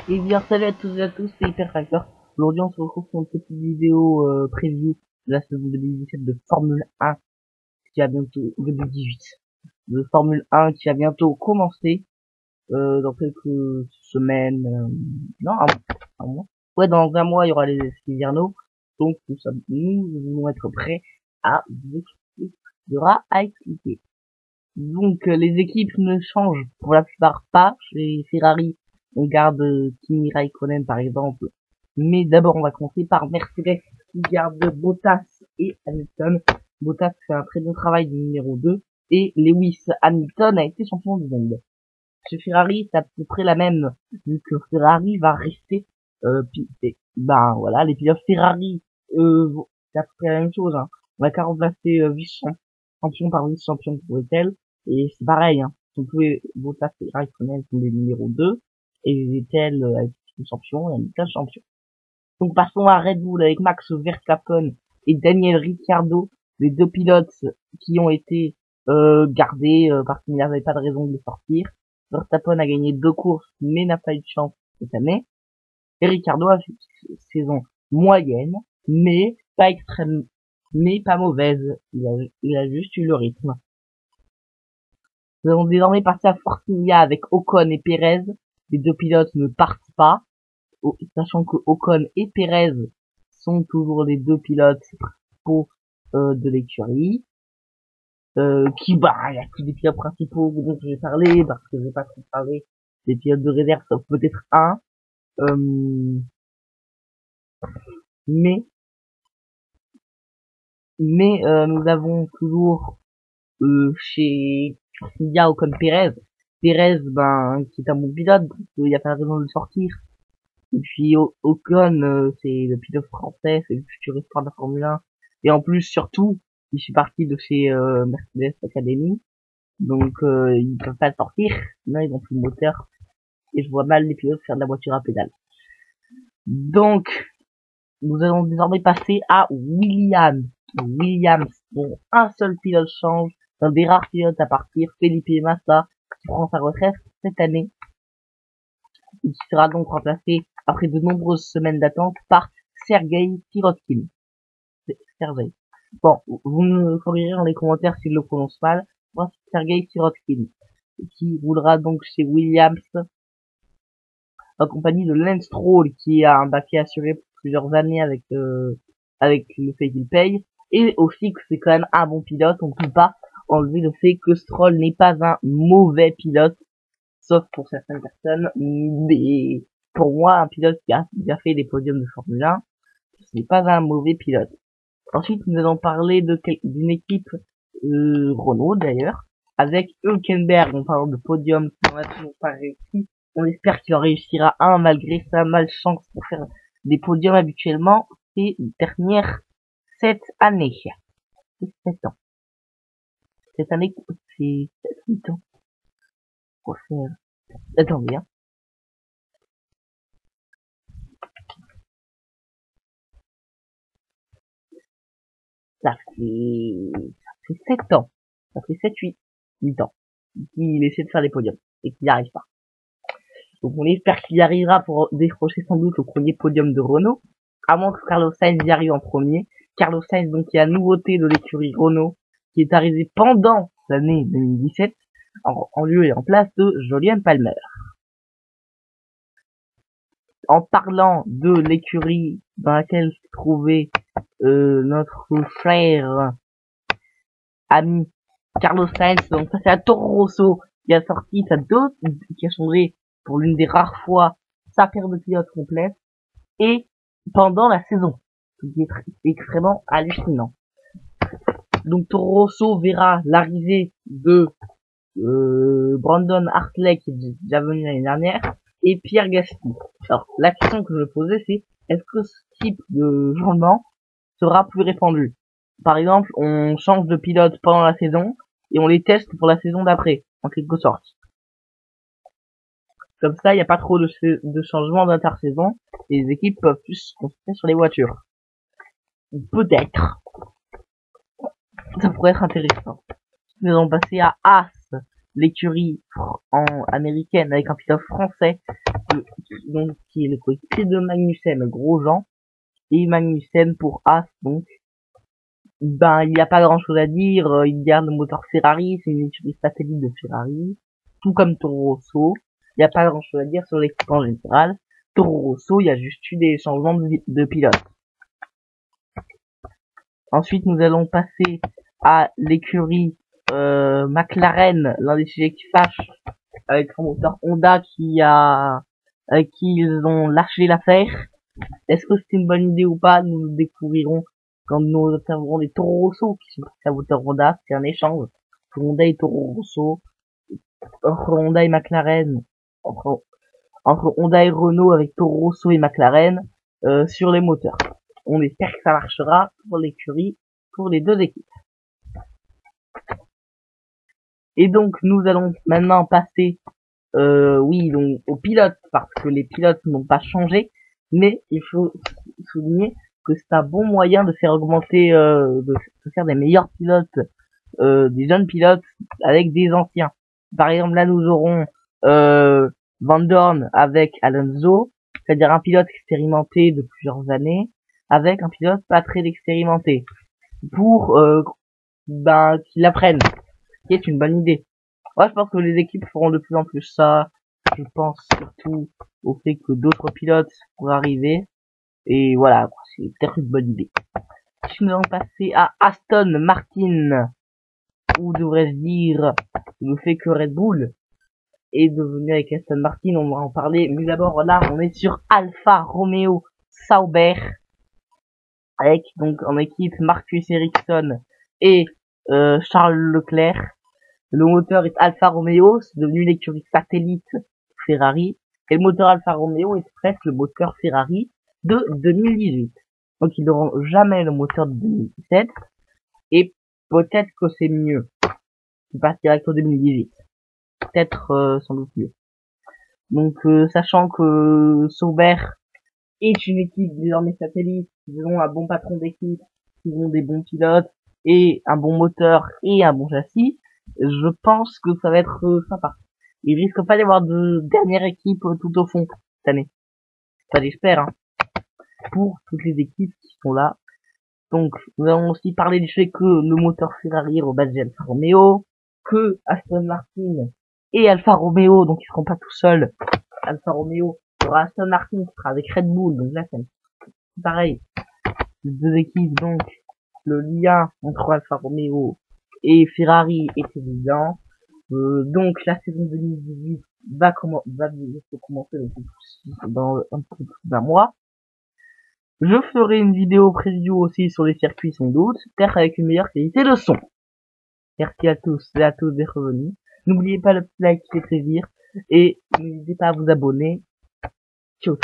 Et bien salut à tous et à tous, c'est Hyperfactor. Aujourd'hui on se retrouve pour une petite vidéo preview de la saison 2017 de Formule 1 qui a bientôt 2018 de Formule 1 qui a bientôt commencé dans quelques semaines, non un mois. Ouais, dans un mois il y aura les skis hivernaux, donc nous devons être prêts à vous expliquer ce qu'il y aura à expliquer. Donc les équipes ne changent pour la plupart pas. Chez Ferrari, on garde Kimi Raikkonen par exemple. Mais d'abord on va commencer par Mercedes qui garde Bottas et Hamilton. Bottas fait un très bon travail du numéro 2 et Lewis Hamilton a été champion du monde. Chez Ferrari, c'est à peu près la même, vu que Ferrari va rester ben voilà, les pilotes Ferrari c'est à peu près la même chose, hein. On va qu'à remplacer vice-champion par vice-champion pour Vettel. Et c'est pareil, hein. Tous les Bottas et Raikkonen sont des numéros 2. Et Vettel a été champion et Hamilton champion. Donc passons à Red Bull avec Max Verstappen et Daniel Ricciardo, les deux pilotes qui ont été gardés parce qu'il n'y avait pas de raison de les sortir. Verstappen a gagné 2 courses mais n'a pas eu de chance cette année. Et Ricciardo a fait une saison moyenne, mais pas extrême, mais pas mauvaise. Il a juste eu le rythme. Nous allons désormais passer à Force India avec Ocon et Perez. Les deux pilotes ne partent pas, sachant que Ocon et Perez sont toujours les deux pilotes principaux de l'écurie. Il y a que des pilotes principaux dont je vais parler, parce que je vais pas trop parler des pilotes de réserve, sauf peut-être un. Mais nous avons toujours chez India Ocon Perez. Perez, qui est un bon pilote, donc il n'y a pas de raison de le sortir. Et puis Ocon, c'est le pilote français, c'est le futur espoir de la Formule 1. Et en plus, surtout, il fait partie de chez Mercedes Academy. Donc ils peuvent pas le sortir, sinon ils ont plus de moteur. Et je vois mal les pilotes faire de la voiture à pédale. Donc, nous allons désormais passer à Williams. Williams, dont un seul pilote change, un des rares pilotes à partir, Felipe Massa, qui prend sa retraite cette année. Il sera donc remplacé, après de nombreuses semaines d'attente, par Sergei Sirotkin. Sergei. Bon, vous me corrigerez dans les commentaires si je le prononce mal. Moi, c'est Sergei Sirotkin, qui roulera donc chez Williams, en compagnie de Lance Stroll, qui a un baquet assuré pour plusieurs années avec le fait qu'il paye, et aussi que c'est quand même un bon pilote. On ne peut pas enlever le fait que Stroll n'est pas un mauvais pilote, sauf pour certaines personnes, mais pour moi, un pilote qui a déjà fait des podiums de Formule 1, ce n'est pas un mauvais pilote. Ensuite, nous allons parler d'une équipe Renault d'ailleurs, avec Hülkenberg. On parle de podium qui n'a toujours pas réussi. On espère qu'il en réussira un malgré sa malchance pour faire des podiums habituellement ces dernières 7 années. C'est 7 ans. Cette année, c'est 8 ans. Pour faire... Attendez, hein. Ça fait 7 ans. Ça fait 7, 8 ans. Qu'il essaie de faire des podiums. Et qu'il n'y arrive pas. Donc on espère qu'il y arrivera pour décrocher sans doute le premier podium de Renault. À moins que Carlos Sainz y arrive en premier. Carlos Sainz, donc, qui est la nouveauté de l'écurie Renault, qui est arrivé pendant l'année 2017, en lieu et en place de Jolyon Palmer. En parlant de l'écurie dans laquelle se trouvait notre cher ami Carlos Sainz, donc ça c'est à Toro Rosso qui a sorti qui a changé pour l'une des rares fois sa paire de pilotes complète, et pendant la saison, ce qui est extrêmement hallucinant. Donc Toro Rosso verra l'arrivée de Brandon Hartley, qui est déjà venu l'année dernière, et Pierre Gasly. Alors la question que je me posais, c'est est-ce que ce type de changement sera plus répandu? Par exemple, on change de pilote pendant la saison et on les teste pour la saison d'après, en quelque sorte. Comme ça, il n'y a pas trop de changements d'intersaison et les équipes peuvent plus se concentrer sur les voitures. Peut-être. Ça pourrait être intéressant. Nous allons passer à Haas, l'écurie américaine avec un pilote français donc qui est le coéquipier de Magnussen, Grosjean, et Magnussen pour As, donc ben il n'y a pas grand chose à dire, il garde le moteur Ferrari, c'est une écurie satellite de Ferrari, tout comme Toro Rosso, il n'y a pas grand chose à dire sur l'équipe en général. Toro Rosso, il y a juste eu des changements de pilote. Ensuite, nous allons passer à l'écurie McLaren, l'un des sujets qui fâche, avec son moteur Honda avec qui ils ont lâché l'affaire. Est-ce que c'est une bonne idée ou pas? Nous le découvrirons quand nous observerons les Toro Rosso qui sont passés à moteur Honda. C'est un échange entre Honda et Toro Rosso, entre Honda et McLaren, entre Honda et Renault avec Toro Rosso et McLaren sur les moteurs. On espère que ça marchera pour l'écurie, pour les deux équipes. Et donc nous allons maintenant passer donc aux pilotes, parce que les pilotes n'ont pas changé, mais il faut souligner que c'est un bon moyen de faire augmenter, de faire des meilleurs pilotes, des jeunes pilotes avec des anciens. Par exemple, là nous aurons Van Dorn avec Alonso, c'est-à-dire un pilote expérimenté de plusieurs années, avec un pilote pas très expérimenté, pour qu'il apprenne, ce qui est une bonne idée. Ouais, je pense que les équipes feront de plus en plus ça. Je pense surtout au fait que d'autres pilotes pourraient arriver. Et voilà, c'est peut-être une bonne idée. Si nous allons passer à Aston Martin, ou devrais-je dire le fait que Red Bull est devenu avec Aston Martin, on va en parler. Mais d'abord, là, on est sur Alfa Romeo Sauber, avec donc en équipe Marcus Ericsson et Charles Leclerc. Le moteur est Alfa Romeo, c'est devenu l'écurie satellite Ferrari, et le moteur Alfa Romeo est presque le moteur Ferrari de 2018. Donc ils n'auront jamais le moteur de 2017, et peut-être que c'est mieux. Il passe direct au 2018. Peut-être sans doute mieux. Donc sachant que Sauber est une équipe désormais satellite, ils ont un bon patron d'équipe, ils ont des bons pilotes, et un bon moteur, et un bon châssis, je pense que ça va être sympa. Il risque pas d'y avoir de dernière équipe tout au fond cette année. Enfin, j'espère, hein, pour toutes les équipes qui sont là. Donc, nous allons aussi parler du fait que le moteur Ferrari est rebadgé Alfa Romeo, que Aston Martin et Alfa Romeo, donc ils seront pas tout seuls. Alfa Romeo aura Aston Martin qui sera avec Red Bull, donc là c'est pareil. Les deux équipes, donc le lien entre Alfa Romeo et Ferrari est évident. Donc la saison 2018 va commencer dans un peu plus d'un mois. Je ferai une vidéo preview aussi sur les circuits sans doute, peut-être avec une meilleure qualité de son. Merci à tous et à toutes d'être venus. N'oubliez pas le like qui fait plaisir et n'hésitez pas à vous abonner. Ciao.